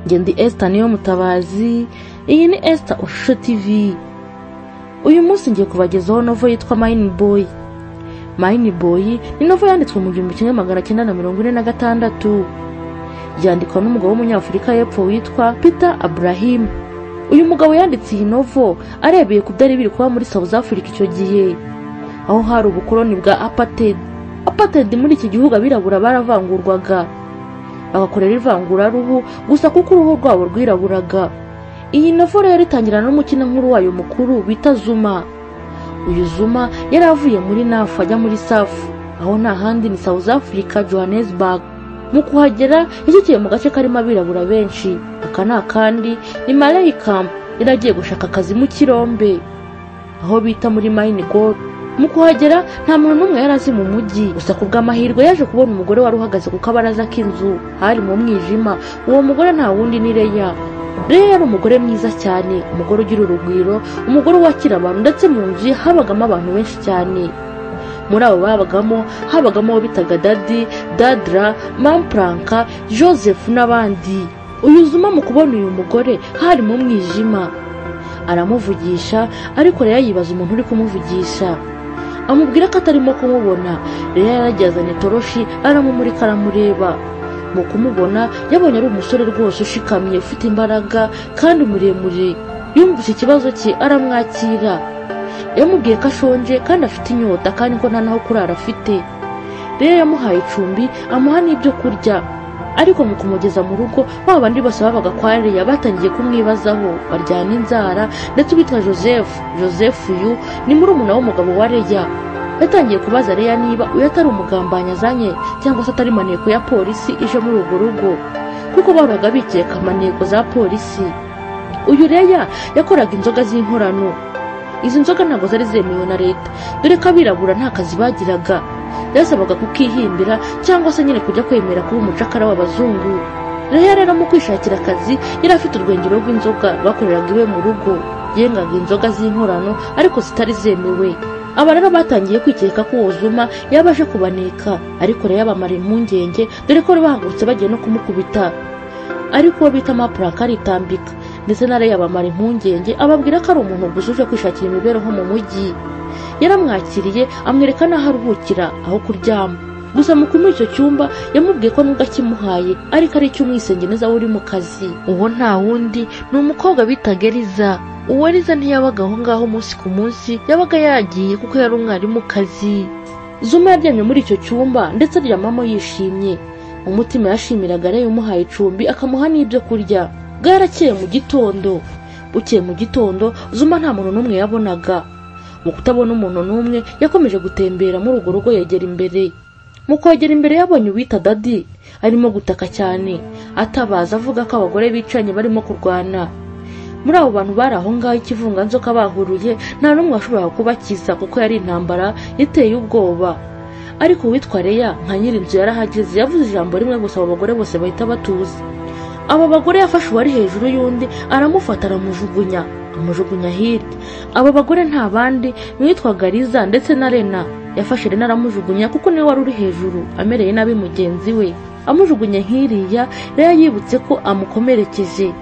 Ngendi Esther niyo Mutabazi, iyi ni Esther Official TV. Uyu munsi ngiye kubagezaho novel yitwa Mine Boy. Mine Boy ni novel yanditswe mu 1946. Yandikwa n'umugabo w'umunyafurika y'epfo witwa Peter Abraham. Uyu mugabo yanditse iyi novel arebeye ku byari biri kuba muri South Africa icyo gihe, aho hari ubukoloni bwa apartheid. Apartheid muri iki gihugu abirabura baravangurwaga, bagakorera ivangura ruhu gusa kuko uruhu rwabo rwiraburaga. Iyi novel yari itangirana n'umukino nkuru wayo mukuru bita Zuma. Uyu Zuma yari avuye muri NAF ajya muri SAF, aho nta handi ni South Africa, Johannesburg. Mu kuhagera yashyikiye mu gace karimo abirabura benshi, aka nta kandi ni Malay Camp. Yaragiye gushaka akazi mu kirombe aho bita muri Mine Gold. Mu kuhagera nta muntu n'umwe yarazi mu mujyi, gusa kubw'amahirwe yaje kubona umugore wari uhagaze ku kabaraza k'inzu, hari mu mwijima. Uwo mugore nta wundi ni Leya. Leya yari umugore mwiza cyane, umugore ugira urugwiro, umugore wakira abantu, ndetse mu nzu habagamo abantu benshi cyane. Muri abo habagamo abo bitaga Daddy, Dadra, Mampranka, Joseph n'abandi. Uyu Zuma mu kubona uyu mugore hari mu mwijima, aramuvugisha, ariko Leya yibaza umuntu uri kumuvugisha. Amubwira ko atarimo kumubona. Leya yaragezanye toroshi aramumurika aramureba. Mu kumubona yabonye ari umusore rwose ushikamye, ufite imbaraga kandi muremure. Yumvise ikibazo cye aramwakira. Yamubwiye ko ashonje kandi afite inyota kandi ko nta naho kurara afite. Leya yamuhaye icumbi, amuha n'ibyo kurya. Ariko mu kumugeza mu rugo babandi bose babaga kwa Leya batangiye kumwibazaho, baryana inzara. Ndetse witwa Joseph uyu ni murumuna w'umugabo wa Leya. Yatangiye kubaza Leya niba uyu atari umugambanyi azanye cyangwa se atari maneko ya polisi ije muri urwo rugo, kuko babaga bikeka maneko za polisi. Uyu Leya yakoraga inzoga z'inkorano. Izi nzoga ntabwo zari zemewe na leta, dore ko abirabura nta kazi bagiraga. Yasabaga kukihimbira cyangwa se nyine kujya kwemera kuba umucakara w'abazungu. Leya rero mu kwishakira akazi yari afite urwengero rw'inzoga bakoreraga iwe mu rugo. Yengaga inzoga z'inkorano ariko zitari zemewe. Aba rero batangiye kwikeka ko uwo Zuma yabaje kubaneka, ariko Leya bamara impungenge, dore ko bahagurutse bagiye no kumukubita. Ariko uwo bita Mampranka aritambika, ndetse na Leya bamara impungenge, ababwira ko ari umuntu gusa uje kwishakira imibereho mu mujyi. Yaramwakiriye, amwereka n'aho aruhukira aho kuryama. Gusa mu kumuha icyo cyumba yamubwiye ko nubwo akimuhaye ariko ari icy'umwisenge neza uri mu kazi. Uwo nta wundi ni umukobwa bitaga Eliza. Uwo Eliza ntiyabaga aho ngaho umunsi ku munsi, yabaga yagiye kuko yari umwarimu kazi. Zuma yaryamye muri icyo cyumba ndetse aryamamo yishimye. Umutima yashimiraga Leya umuhaye icumbi akamuha n'ibyo kurya. Bwarakeye mu gitondo. Bukeye mu gitondo Zuma nta muntu n'umwe yabonaga. Mu kutabona umuntu n'umwe yakomeje gutembera muri urwo rugo yegera imbere. Mu kwegera imbere yabonye uwita Daddy arimo gutaka cyane, atabaza avuga ko abagore bicanye barimo kurwana. Muri abo bantu bari aho ngaho ikivunganzoka bahuruye, nta n'umwe washoboraga kubakiza kuko yari intambara yiteye ubwoba. Ariko uwitwa Leya nka nyirinzu yarahageze, yavuze ijambo rimwe gusa abo bagore bose bahita batuza. Aba bagore yafashe uwari hejuru y'undi aramufata aramujugunya hirya. Aba bagore nta bandi witwaga Liza ndetse na Lena. Yafashe Lena aramujugunya kuko niwe wari uri hejuru amereye nabi mugenzi we. Amujugunye nk'iriya, Leya yibutse ko amukomerekeje,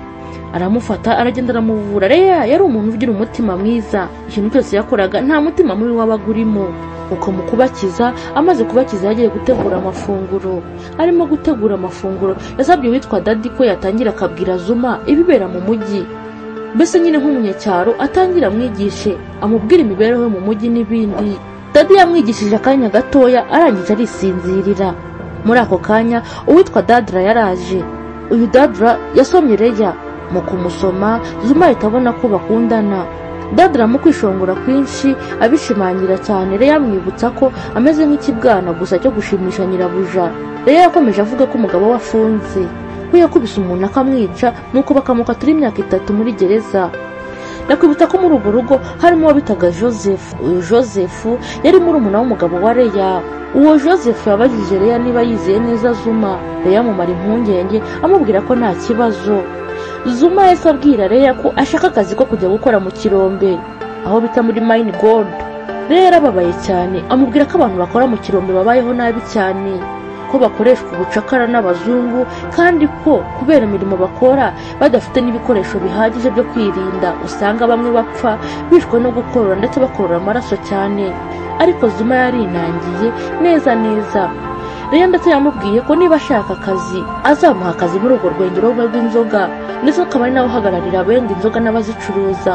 aramufata aragenda aramuvura. Leya yari umuntu ugira umutima mwiza, ikintu cyose yakoraga nta mutima mubi wabaga urimo. Uko mu kubakiza, amaze kubakiza yagiye gutegura amafunguro. Arimo gutegura amafunguro yasabye witwa Daddy ko yatangira akabwira Zuma ibibera mu mujyi, mbese nyine nk'umunyacyaro atangira amwigishe, amubwira imibereho mu mujyi n'ibindi. Daddy yamwigishije akanya gatoya arangije arisinzirira. Muri ako kanya uwitwa Dadra yaraje. Uyu Dadra yasomye Leya. Mu kumusoma Zuma ahita abona ko bakundana. Dadra mu kwishongora kwinshi abishimangira cyane, Leya amwibutsa ko ameze nk'ikibwana gusa cyo gushimisha nyirabuja. Leya yakomeje avuga ko umugabo we afunze, ko yakubise umuntu akamwica, nuko bakamukatura imyaka 3 muri gereza. Nakwibutsa ko muri urwo rugo harimo uwo bitaga Joseph. Uyu Joseph yari murumuna w'umugabo wa Leya. Uwo Joseph yabajije Leya niba yizeye neza Zuma. Leya amumara impungenge amubwira ko nta kibazo. Zuma yahise abwira Leya ko ashaka akazi ko kujya gukora mu kirombe aho bita muri Mine Gold. Leya yarababaye cyane, amubwira ko abantu bakora mu kirombe babayeho nabi cyane, ko bakoreshwa ubucakara n'abazungu kandi ko kubera imirimo bakora badafite n'ibikoresho bihagije byo kwirinda usanga bamwe bapfa bishwe no gukorora ndetse bakorora amaraso cyane. Ariko Zuma yarinangiye neza. Leya ndetse yamubwiye ko niba ashaka akazi azamuha akazi muri urwo rwengero rw'inzoga ndetse akaba ari nawe uhagararira abenga inzoga n'abazicuruza.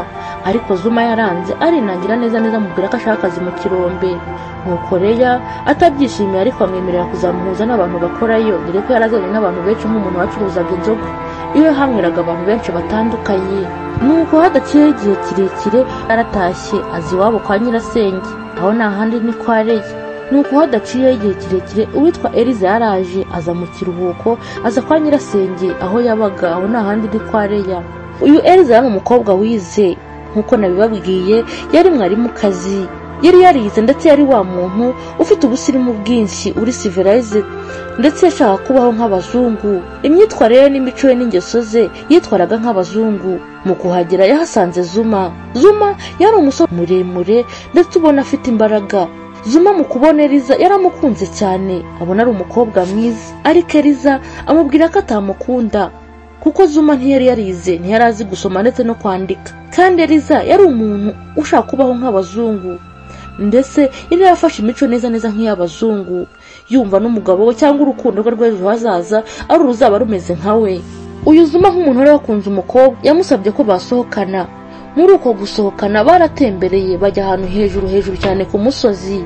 Ariko Zuma yaranze arinangira neza amubwira ko ashaka akazi mu kirombe. Nuko Leya atabyishimiye ariko amwemerera kuzamuhuza n'abantu bakorayo dore ko yarazanye n'abantu benshi nk'umuntu wacuruzaga inzoga. Iyo hamwiraga abantu benshi batandukanye. Nuko hadaciye igihe kirekire aratashye azi iwabo kwa nyirasenge, aho nta handi ni kwa Leya. Nuko hadaciye igihe kirekire uwitwa Eliza yaraje aza mu kiruhuko aza kwa nyirasenge aho yabaga, aho nta handi ni kwa Leya. Uyu Eliza yari umukobwa wize nkuko nabibabwiye, yari mwarimukazi, yari yarize ndetse yari wa muntu ufite ubusirimu bwinshi uri civilized ndetse yashaka kubaho nk'abazungu. Imyitwarire n'imico ye n'ingeso ze yitwaraga nk'abazungu. Mu kuhagera yahasanze Zuma yari umusore muremure ndetse ubona afite imbaraga. Zuma mu kubona Eliza yaramukunze cyane, abona ari umukobwa mwiza. Ariko Eliza amubwira ko atamukunda kuko Zuma ntiyari yarize, ntiyari azi gusoma ndetse no kwandika, kandi Eliza yari umuntu ushaka kubaho nk'abazungu ndetse yari yafashe imico neza nk'iy'abazungu, yumva n'umugabo we cyangwa urukundo rwe rw'ejo hazaza ari uruzaba rumeze nka we. Uyu Zuma nk'umuntu wari wakunze umukobwa yamusabye ko basohokana. Muri uko gusohokana baratembereye bajya ahantu hejuru cyane ku musozi.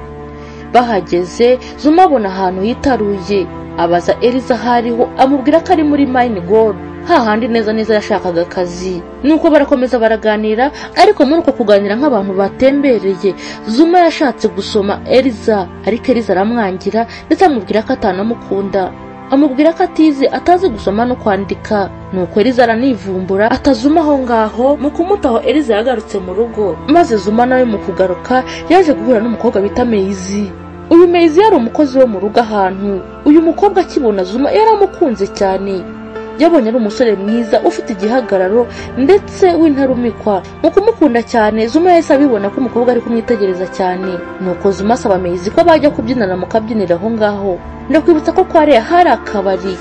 Bahageze Zuma abona ahantu yitaruye, abaza Eliza hariho, amubwira ko ari muri Mine Gold, hahandi neza yashakaga akazi. Nuko barakomeza baraganira, ariko muri uko kuganira nk'abantu batembereye Zuma yashatse gusoma Eliza, ariko Eliza aramwangira ndetse amubwira ko atanamukunda, amubwira ko atazi gusoma no kwandika. Nuko Eliza aranivumbura atazuma aho ngaho. Mu kumutaho Eliza yagarutse mu rugo, maze Zuma nawe mu kugaruka yaje guhura n'umukobwa bita Maizi. Uyu Maizi yari umukozi wo mu rugo ahantu. Uyu mukobwa akibona Zuma yaramukunze cyane, yabonye ari umusore mwiza ufite igihagararo ndetse w'intarumikwa. Mu kumukunda cyane Zuma yahise abibona ko umukobwa ari kumwitegereza cyane. Nuko Zuma asaba Maizi ko bajya kubyinana mu kabyiniro aho ngaho. Ndakwibutsa ko kwa Leya hari akabari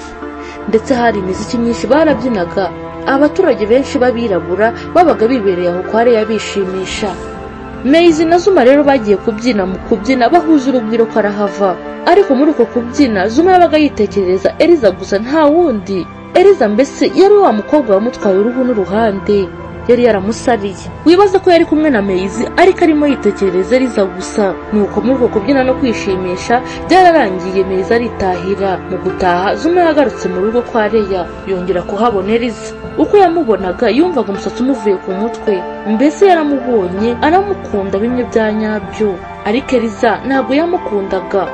ndetse hari imiziki myinshi barabyinaga. Abaturage benshi babirabura babaga bibereye aho kwa Leya bishimisha. Maizi na Zuma rero bagiye kubyina. Mu kubyina bahuza urugwiro karahava, ariko muri uko kubyina Zuma yabaga yitekerereza Eliza gusa nta wundi. Eliza mbese yari wa mukobwa wamutwaye uruhu n'uruhande, yari yaramusariye. Wibaza ko yari kumwe na Maizi ariko arimo yitekerereza Eliza gusa. Nuko muri uko kubyina no kwishimisha byararangiye Maizi aritahira. Mu gutaha Zuma yagarutse mu rugo kwa Leya, yongera kuhabona Eliza. Uko yamubonaga yumvaga umusatsi umuvuye ku mutwe, mbese yaramubonye aramukunda bimwe bya nyabyo. Ariko Eliza ntabwo yamukundaga.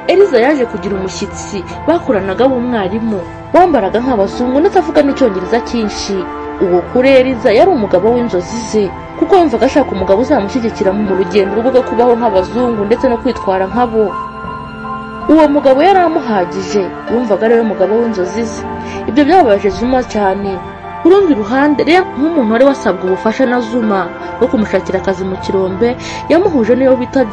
Eliza yaje kugira umushyitsi bakoranaga w'umwarimu, wambaraga nk'abazungu ndetse avuga n'icyongereza cyinshi. Uwo kuri Eliza yari umugabo w'inzozi ze, kuko yumvaga ashaka umugabo uzamushyigikira mu rugendo rwo kubaho nk'abazungu ndetse no kwitwara nk'abo. Uwo mugabo yari amuhagije, yumvaga ari we mugabo w'inzozi ze. Ibyo byababaje Zuma cyane. Ku rundi ruhande Leya nk'umuntu wari wasabwe ubufasha na Zuma bwo kumushakira akazi mu kirombe, yamuhuje n'iyo bita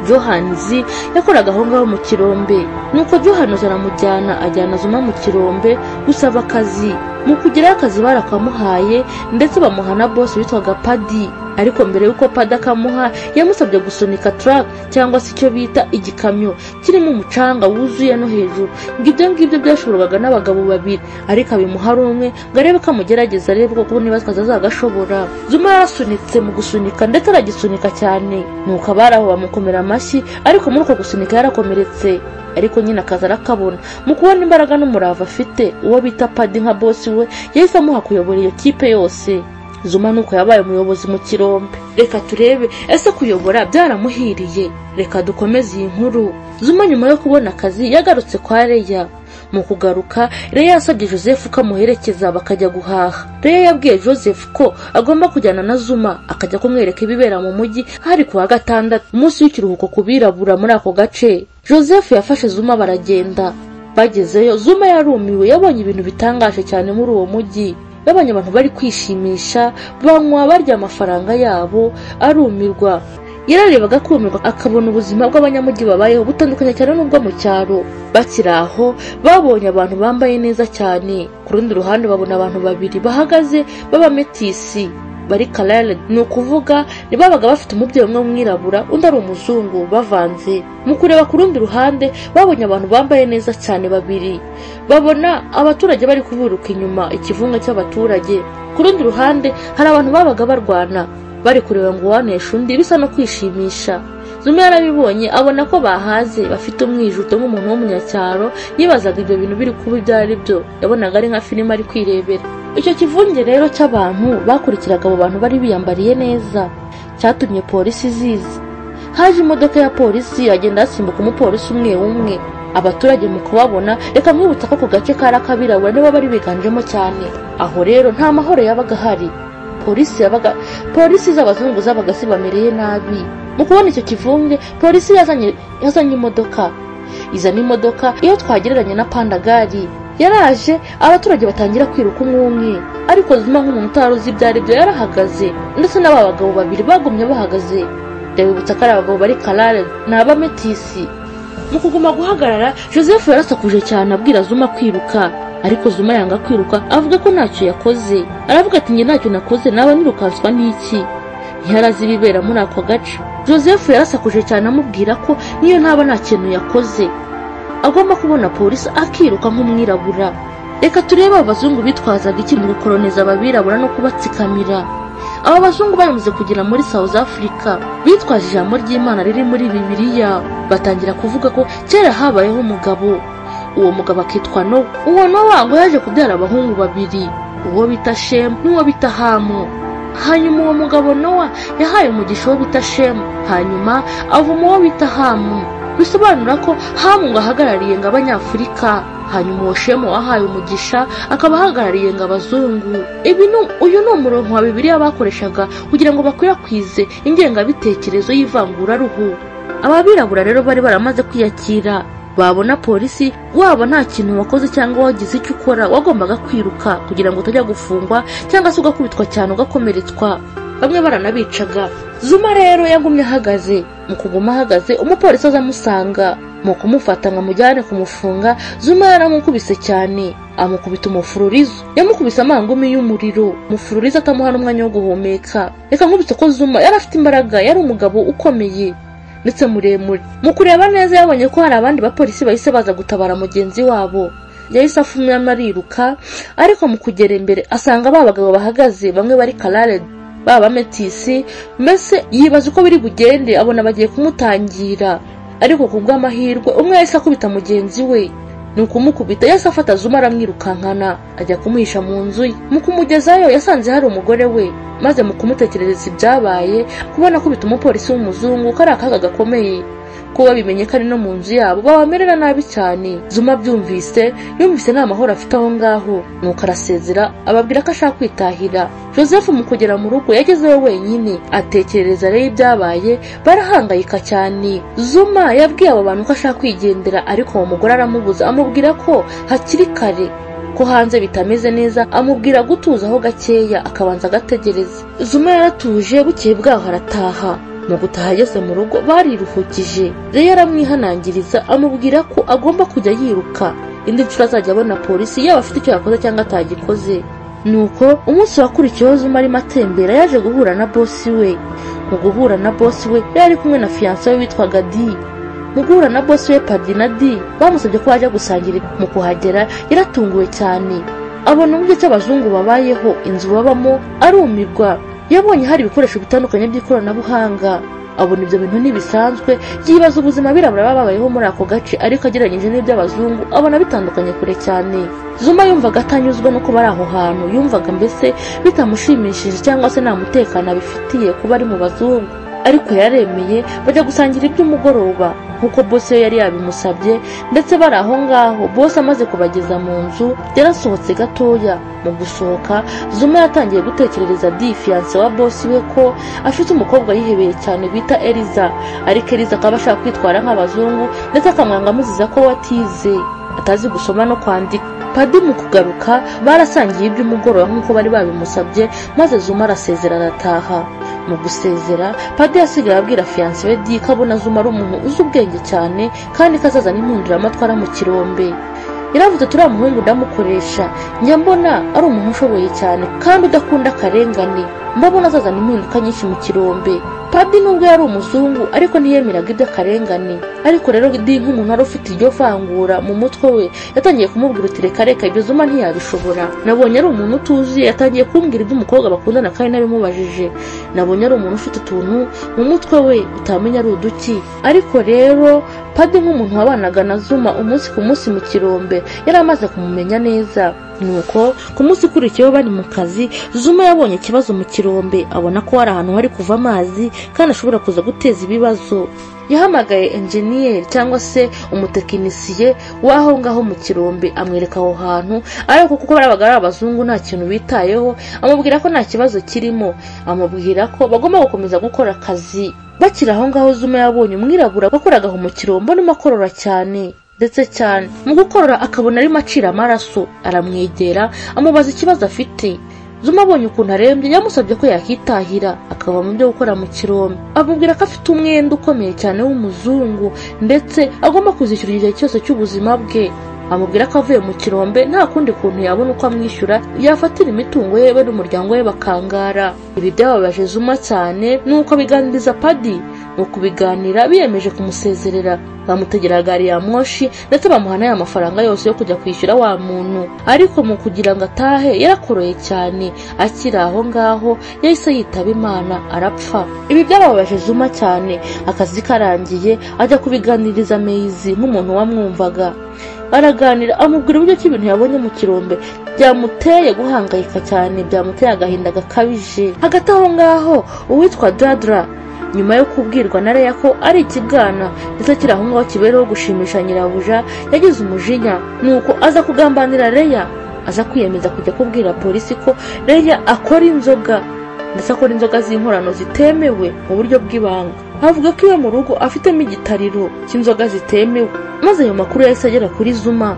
Johannes yakoraga aho ngaho mu kirombe. Nuko Johannes aramujyana ajyana Zuma mu kirombe gusaba akazi. Mu kugerayo akazi barakamuhaye ndetse bamuha na boss witwaga Padi. Ariko mbere yuko Padi akamuha yamusabye gusunika truck cyangwa se icyo bita igikamyo kirimo umucanga wuzuye no hejuru. Ngibyo byashoboraga n'abagabo babiri, ariko abimuha rumwe ngo arebe ko amugerageza rero kuko niba azagashobora. Zuma yarasunitse mu gusunika ndetse aragisunika cyane. Nuko abaraho bamukomera amashyi, ariko muri uko gusunika yarakomeretse. Ariko nyine akaza arakabona. Mu kubona imbaraga n'umurava afite, uwo bita Padi nka boss we yahise amuha kuyobora iyo kipe yose. Zuma nuko yabaye umuyobozi mu kirombe. Reka turebe ese kuyobora byaramuhiriye. Reka dukomeze iyi nkuru. Zuma nyuma yo kubona akazi yagarutse kwa Leya. Mu kugaruka Leya yasabye Joseph ko amuherekeza bakajya guhaha. Leya yabwiye Joseph ko agomba kujyana na Zuma akajya kumwereka ibibera mu mujyi hari kuwa gatandatu, umunsi w'ikiruhuko kubirabura muri ako gace. Joseph yafashe Zuma baragenda. Bagezeyo Zuma yarumiwe, yabonye ibintu bitangaje cyane muri uwo mujyi. Yabonye abantu bari kwishimisha, banywa barya amafaranga yabo, arumirwa. yararebaga kumirwa akabona ubuzima bw'abanyamujyi babayeho butandukanye cyane n'ubwo mu cyaro. Bakiri aho babonye abantu bambaye neza cyane. Ku rundi ruhande babona abantu babiri bahagaze b'abametisi bari Kalale, ni ukuvuga babaga bafite umubyeyi umwe w'umwirabura undi ari umuzungu bavanze. Mu kureba ku rundi ruhande babonye abantu bambaye neza cyane babiri. Babona abaturage bari kuburuka inyuma ikivunga cy'abaturage. Ku rundi ruhande hari abantu babaga barwana bari kureba ngo wanesha undi bisa no kwishimisha. Zuma yarabibonye abona ko bahaze bafite umwijuto nk'umuntu w'umunyacyaro, yibazaga ibyo bintu biri kuba ibyo ari byo, yabonaga ari nka filime ari kwirebera. Icyo kivunge rero cy'abantu bakurikiraga abo bantu bari biyambariye neza cyatumye polisi ziza. Haje imodoka ya polisi agenda hasimbuka umupolisi umwe umwe. Abaturage mu kubabona reka mwibutsa ko ku gace kari akabirabura nibo bari biganjemo cyane. Aho rero nta mahoro yabaga hari. Polisi z'abazungu zabaga zibamereye nabi. Mu kubona icyo kivunge polisi yazanye imodoka. Izana imodoka iyo twagereranya na pandagari. Yaraje abaturage batangira kwiruka umwe, ariko Zuma nk'umuntu utaruzi ibyo ari byo yarahagaze, ndetse n'aba bagabo babiri bagumye bahagaze. Ndabibutsa ko ari abagabo bari Kalale n'abametisi. Mu kuguma guhagarara Joseph yarasakuje cyane abwira Zuma kwiruka, ariko Zuma yanga kwiruka avuga ko ntacyo yakoze. Aravuga ati njye ntacyo nakoze nawe nirukanswa n'iki. Ntiyarazi ibibera muri ako gace. Joseph yarasakuje cyane amubwira ko niyo ntaba nta kintu yakoze agomba kubona polisi akiruka nk'umwirabura. Reka turebe abazungu bitwazaga iki mu gukoloniza ababirabura no kubatsikamira. Aba bazungu bamaze kugera muri South Africa bitwaje ijambo ry'Imana riri muri Bibiliya, batangira kuvuga ko kera habayeho umugabo. Uwo mugabo akitwa Nowa. Uwo Nowa ngo yaje kubyara abahungu babiri, uwo bita Shemu n'uwo bita Hamu. Hanyuma uwo mugabo Nowa yahaye umugisha wo bita Shemu, hanyuma avuma uwo bita Hamu. Bisobanura ko Hamu ngo ahagarariye ngo Abanyafurika, hanyuma uwo Shemu wahaye umugisha akaba ahagarariye ngo abazungu. Uyu ni umurongo wa Bibiliya bakoreshaga kugira ngo bakwirakwize ingengabitekerezo y'ivanguraruhu. Ababirabura rero bari baramaze kwiyakira. Babona polisi waba nta kintu wakoze cyangwa wagize icyo ukora wagombaga kwiruka kugira ngo utajya gufungwa cyangwa se ugakubitwa cyane ugakomeretswa. Bamwe baranabicaga. Zuma rero yagumye ahagaze. Mu kuguma ahagaze umupolisi azamusanga, mu kumufata ngo amujyane kumufunga. Zuma yaramukubise cyane, amukubita umufururizo. Yamukubise amangumi y'umuriro, umufururizo atamuha n'umwanya wo guhumeka. Reka nkubise ko Zuma yari afite imbaraga, yari umugabo ukomeye ndetse muremure. Mu kureba neza yabonye ko hari abandi bapolisi bahise baza gutabara mugenzi wabo. Yahise afumye amariruka, ariko mu kugera imbere asanga babagabo bahagaze bamwe bari Kalale b'abametisi. Mbese yibaza uko biri bugende, abona bagiye kumutangira, ariko kubw'amahirwe umwe yahise akubita mugenzi we. Ni ukumukubita yahise afata Zuma aramwirukankana ajya kumuhisha mu nzu ye. Mu kumugezayo yasanze hari umugore we, maze mu kumutekerereza ibyabaye kubona akubita umupolisi w'umuzungu ko ari akaga gakomeye. Kuba bimenye ko ari no mu nzu yabo babamerera nabi cyane. Zuma byumvise yumvise nta mahoro afite aho ngaho, nuko arasezera ababwira ko ashaka kwitahira. Joseph mu kugera mu rugo yagezeyo wenyine, atekereza rero ibyabaye, barahangayika cyane. Zuma yabwiye abo bantu ko ashaka kwigendera, ariko uwo mugore aramubuza amubwira ko hakiri kare, ko hanze bitameze neza, amubwira gutuzaho gakeya akabanza agategereza. Zuma yaratuje, bukeye bwaho arataha. Mu gutaha ageze mu rugo bariruhukije. Rero yaramwihanangiriza amubwira ko agomba kujya yiruka indi nshuro azajya abona polisi yaba afite icyo yakoze cyangwa atagikoze. Nuko umunsi wakurikiyeho Zuma arimo atembera yaje guhura na bosi we. Mu guhura na bosi we yari kumwe na fiancé we witwaga Di. Mu guhura na bosi we Paddy na Di bamusabye ko bajya gusangira. Mu kuhagera yaratunguwe cyane, abona uburyo cy'abazungu babayeho, inzu babamo, arumirwa. Yabonye hari ibikoresho bitandukanye by'ikoranabuhanga, abona ibyo bintu ntibisanzwe. Yibaza ubuzima birabura babayeho muri ako gace, ariko agereranyije n'iby'abazungu abona bitandukanye kure cyane. Zuma yumvaga atanyuzwe no kuba ari aho hantu, yumvaga mbese bitamushimishije cyangwa se nta mutekano abifitiye kuba ari mu bazungu. Ariko yaremeye bajya gusangira iby'umugoroba nkuko boss yari yabimusabye. Ndetse bari aho ngaho boss amaze kubageza mu nzu yarasohotse gatoya. Mu gusohoka Zuma yatangiye gutekerereza Di fiancé wa boss we ko afite umukobwa yihebeye cyane bita Eliza, ariko Eliza akaba ashaka kwitwara nk'abazungu ndetse akamwanga amuziza ko watize atazi gusoma no kwandika. Paddy mu kugaruka barasangiye iby'umugoroba nkuko bari babimusabye, maze Zuma arasezera arataha. mu gusezera Padi yasigaye abwira fiancé we Di ko abona Zuma ari umuntu uzi ubwenge cyane kandi kazazana impinduramatwara mu kirombe. Yaravuze turi umuhungu ndamukoresha njya mbona ari umuntu ushoboye cyane kandi udakunda akarengane, mbabona azazana impinduka nyinshi mu kirombe. Padi nubwo yari umuzungu ariko ntiyemeraga iby'akarengane, ariko rero Di nk'umuntu wari ufite iryo vangura mu mutwe we yatangiye kumubwira uti reka ibyo Zuma ntiyabishobora. Nabonye ari umuntu utuzi, yatangiye kumbwira iby'umukobwa bakundana kandi nabimubajije. Nabonye ari umuntu ufite utuntu mu mutwe we utamenya ari uduki. Ariko rero Padi nk'umuntu wabanaga na Zuma umunsi ku munsi mu kirombe yari amaze kumumenya neza. Nuko ku munsi ukurikiyeho bari mu kazi, Zuma yabonye ikibazo mu kirombe, abona ko hari ahantu hari kuva amazi kandi ashobora kuza guteza ibibazo. Yahamagaye engineer cyangwa se umutekinisiye waho ngaho mu kirombe amwereka aho hantu, ariko kuko barabaga ari abazungu nta kintu bitayeho, amubwira ko nta kibazo kirimo, amubwira ko bagomba gukomeza gukora akazi. Bakira aho ngaho Zuma yabonye umwirabura wakoraga mu kirombe arimo akorora cyane ndetse cyane, mu gukorora akabona arimo acira amaraso. Aramwegera amubaza ikibazo afite. Zuma abonye ukuntu arembye yamusabye ko yakitahira akava mu byo gukora mu kirombe. Amubwira ko afite umwenda ukomeye cyane w'umuzungu ndetse agomba kuzishyura igihe cyose cy'ubuzima bwe. Amubwira ko avuye mu kirombe nta kundi kuntu yabona uko amwishyura, yafatira imitungo ye n'umuryango we bakangara. Ibi byababaje Zuma cyane, nuko biganiriza Padi. Mu kubiganira biyemeje kumusezerera, bamutegera gari ya moshi ndetse bamuha n'aya mafaranga yose yo kujya kwishyura wa muntu. Ariko mu kugira ngo atahe yarakoroye cyane, akiri aho ngaho yahise yitaba Imana arapfa. Ibi byababaje Zuma cyane. Akazi karangiye ajya kubiganiriza Meizi nk'umuntu wamwumvaga. Araganira amubwira uburyo ki ibintu yabonye mu kirombe byamuteye guhangayika cyane, byamuteye agahinda gakabije. Hagati aho ngaho uwitwa Dadra nyuma yo kubwirwa na Leya ko ari ikibwana ndetse kiri aho ngaho kibereho gushimisha nyirabuja, yagize umujinya, nuko aza kugambanira Leya, aza kwiyemeza kujya kubwira polisi ko Leya akora inzoga ndetse akora inzoga z'inkorano zitemewe mu buryo bw'ibanga. Avuga ko iwe mu rugo afitemo igitariro cy'inzoga zitemewe. Maze ayo makuru yahise agera kuri Zuma.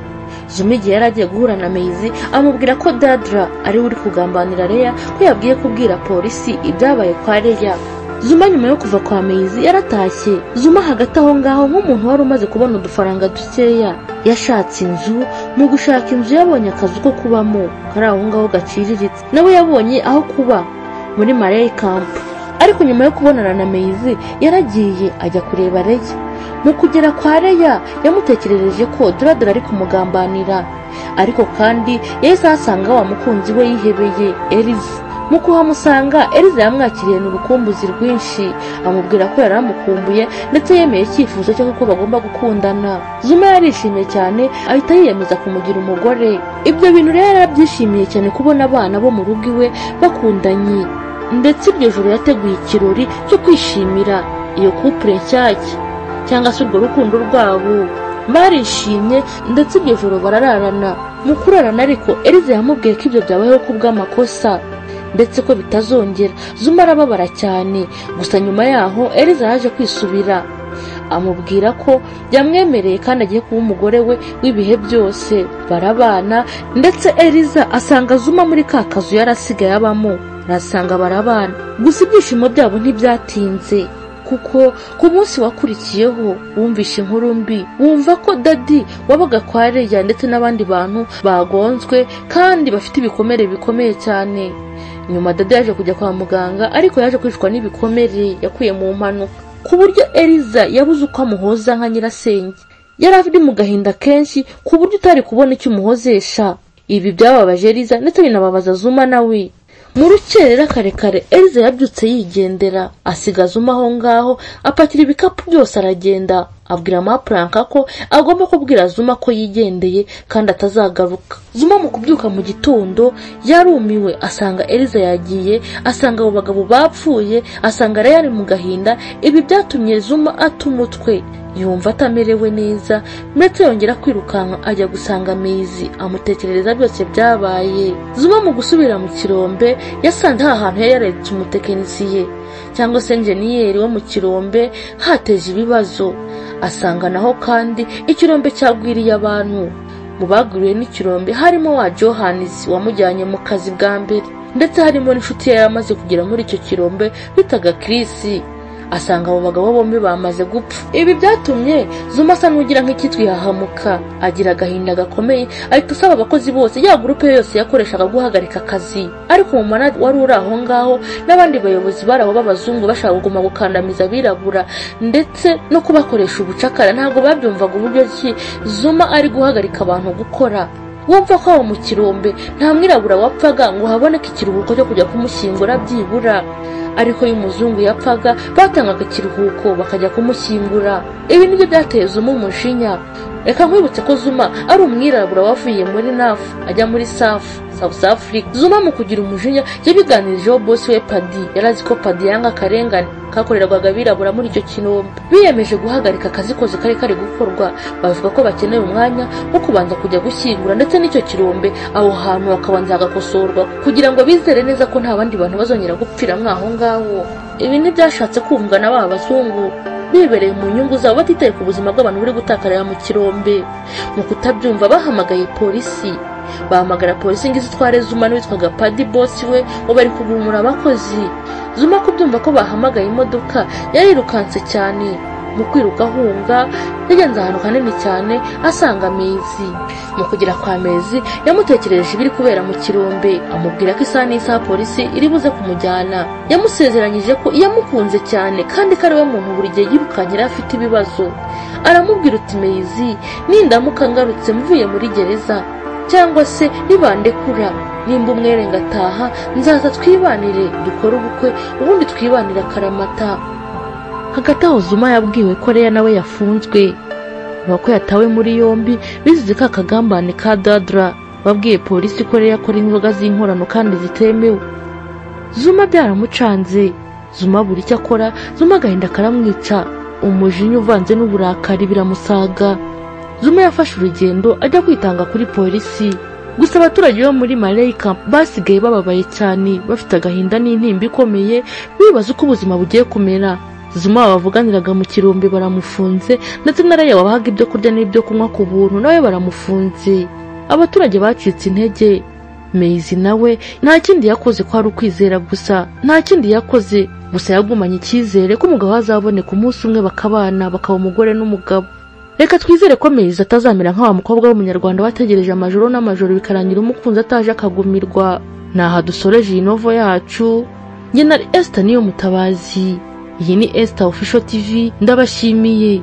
Zuma igihe yari agiye guhura na Meizi amubwira ko Dadra ari uri kugambanira Leya, ko yabwiye kubwira polisi ibyabaye kwa Leya. Zuma nyuma yo kuva kwa Meizi yaratashye. Zuma hagati aho ngaho nk'umuntu wari umaze kubona udufaranga dukeya yashatse inzu. Mu gushaka inzu yabonye akazi ko kubamo kari aho ngaho gaciriritse, nawe yabonye aho kuba muri Marey Camp. Ariko nyuma yo kubonana na Meizi yaragiye ajya kureba Leya. Mu kugera kwa Leya yamutekerereje ko Dadra ari kumugambanira, ariko kandi yahise asanga wa mukunzi we yihebeye Eliza. Mu kuhamusanga Eliza yamwakiriye n'urukumbuzi rwinshi, amubwira ko yari amukumbuye ndetse yemeye icyifuzo cyo ko bagomba gukundana. Zuma yarishimye cyane ahita yiyemeza kumugira umugore. Ibyo bintu rero yarabyishimiye cyane kubona abana bo mu rugo iwe bakundanye, ndetse iryo joro yateguye ikirori cyo kwishimira iyo couple nshyashya cyangwa se urwo rukundo rwabo. Barishimye ndetse iryo joro barararana. Mu kurarana ariko Eliza yamubwiye ko ibyo byabayeho kubw'amakosa ndetse ko bitazongera. Zuma arababara cyane, gusa nyuma yaho Eliza yaje kwisubira, amubwira ko yamwemereye kandi agiye kuba umugore we w'ibihe byose. Barabana ndetse Eliza asanga Zuma muri ka kazu yarasigaye abamo, arasanga barabana. Gusa ibyishimo byabo ntibyatinze, kuko ku munsi wakurikiyeho wumvishe inkuru mbi, wumva ko Dadi wabaga kwa Leya ndetse n'abandi bantu bagonzwe kandi bafite ibikomere bikomeye cyane. Nyuma Dadi yaje kujya kwa muganga, ariko yaje kwicwa n'ibikomere yakuye mu mpanuka, ku buryo Eliza yabuze uko amuhoza nka nyirasenge. Yari afite mu gahinda kenshi ku buryo utari kubona icyo umuhozesha. Ibi byababaje Eliza ndetse binababaza Zuma nawe. Mu rukerera karekare Eliza yabyutse yigendera, asiga Zuma aho ngaho, apakira ibikapu byose aragenda. Abwira Mapranka ko agomba kubwira Zuma ko yigendeye kandi atazagaruka. Zuma mu kubyuka mu gitondo yarumiwe, asanga Eliza yagiye, asanga abo bagabo bapfuye, asanga Leya ari mu gahinda. Ibi byatumye Zuma atumutwe, yumva atamerewe neza, ndetse yongera kwirukanka ajya gusanga Meizi amutekerereza byose byabaye. Zuma mu gusubira mu kirombe yasanze hantu yararetse umutekinisiye cyangwa se engineer wo mu kirombe hateje ibibazo. Asanga naho kandi ikirombe cyagwiriye abantu. Mu baguriwe n'ikirombe harimo wa Johannes wamujyanye mu kazi bwa mbere. ndetse harimo n'inshuti ye yamaze kugera muri icyo kirombe bitaga Chris. Asanga abo bagabo bombi bamaze gupfa. Ibi byatumye Zuma asa n'ugira nk'ikitwihahamuka, agira agahinda gakomeye, ahita asaba abakozi bose ya groupe yose yakoreshaga guhagarika akazi. Ariko umumana wari uri aho ngaho n'abandi bayobozi baraho b'abazungu bashaka kuguma gukandamiza abirabura ndetse no kubakoresha ubucakara, ntabwo babyumvaga uburyo ki Zuma ari guhagarika abantu gukora. Wumva ko aho mu kirombe nta mwirabura wapfaga ngo haboneke ikiruhuko cyo kujya kumushyingura byibura, ariko y'umuzungu yapfaga batangaga ikiruhuko bakajya kumushyingura. Ibi nibyo byateye Zuma umujinya. Reka nkwibutse ko Zuma ari umwirabura wavuye muri NAF ajya muri South Africa. Zuma mu kugira umujinya yabiganirijeho boss we Paddy. Yarazi ko Paddy yanga akarengane kakorerwaga abirabura muri icyo kinombe. Biyemeje guhagarika akazi kose kari gukorwa, bavuga ko bakeneye umwanya wo kubanza kujya gushyingura ndetse n'icyo kirombe aho hantu bakabanza hagakosorwa kugira ngo bizere neza ko nta bandi bantu bazongera gupfira mwaho ngaho. Ibi ntibyashatse kumvwa na ba bazungu, bibereye mu nyungu zabo batitaye ku buzima bw'abantu buri gutakarira mu kirombe. Mu kutabyumva bahamagaye polisi. Bahamagara polisi ngo izitware Zuma n'uwitwaga Paddy boss we ngo bari kugumura abakozi. Zuma kubyumva ko bahamagaye imodoka yarirukanse cyane. Mu kwiruka ahunga yagenze ahantu kanini cyane asanga Mezi. Mu kugira kwa Mezi yamutekereje ibiri kubera mu kirombe, amubwira ko isaha n'isaha polisi iri buze kumujyana. Yamusezeranyije ko yamukunze cyane kandi ko ari we muntu buri gihe yirukanyira afite ibibazo. Aramubwira uti Mezi, nindamuka ngarutse mvuye muri gereza cyangwa se nibandekura, nimba umwere ngataha nzaza twibanire dukora ubukwe ubundi twibanira akaramata. Hagati aho Zuma yabwiwe ko Leah nawe yafunzwe, bako yatawe muri yombi bizize ka kagambane ka Dadra. Babwiye polisi ko Leah akora inzoga z'inkorano kandi zitemewe. Zuma byaramucanze. Zuma buri icyo akora, Zuma agahinda karamwica, umujinya uvanze n'uburakari biramusaga. Zuma yafashe urugendo ajya kwitanga kuri polisi. Gusa abaturage bo muri Malay Camp basigaye bababaye cyane, bafite agahinda n'intimba ikomeye, bibaza uko ubuzima bugiye kumera. Zuma bavuganiraga mu kirombe baramufunze, ndetse na Leah wabahaga ibyo kurya n'ibyo kunywa ku buntu nawe baramufunze. Abaturage bacitse intege. Mezi nawe nta kindi yakoze ko ari ukwizera gusa, nta kindi yakoze gusa yagumanye icyizere ko umugabo azaboneka umunsi umwe bakabana, bakaba umugore n'umugabo. Reka twizere ko Mezi atazamera nk'awa mukobwa w'umunyarwanda wategereje amajoro n'amajoro bikarangira umukunzi ataje akagumirwa. Naha dusoreje iyi novo yacu. Njye na Esther niyo Mutabazi. Iyi ni Esther Official TV, ndabashimiye.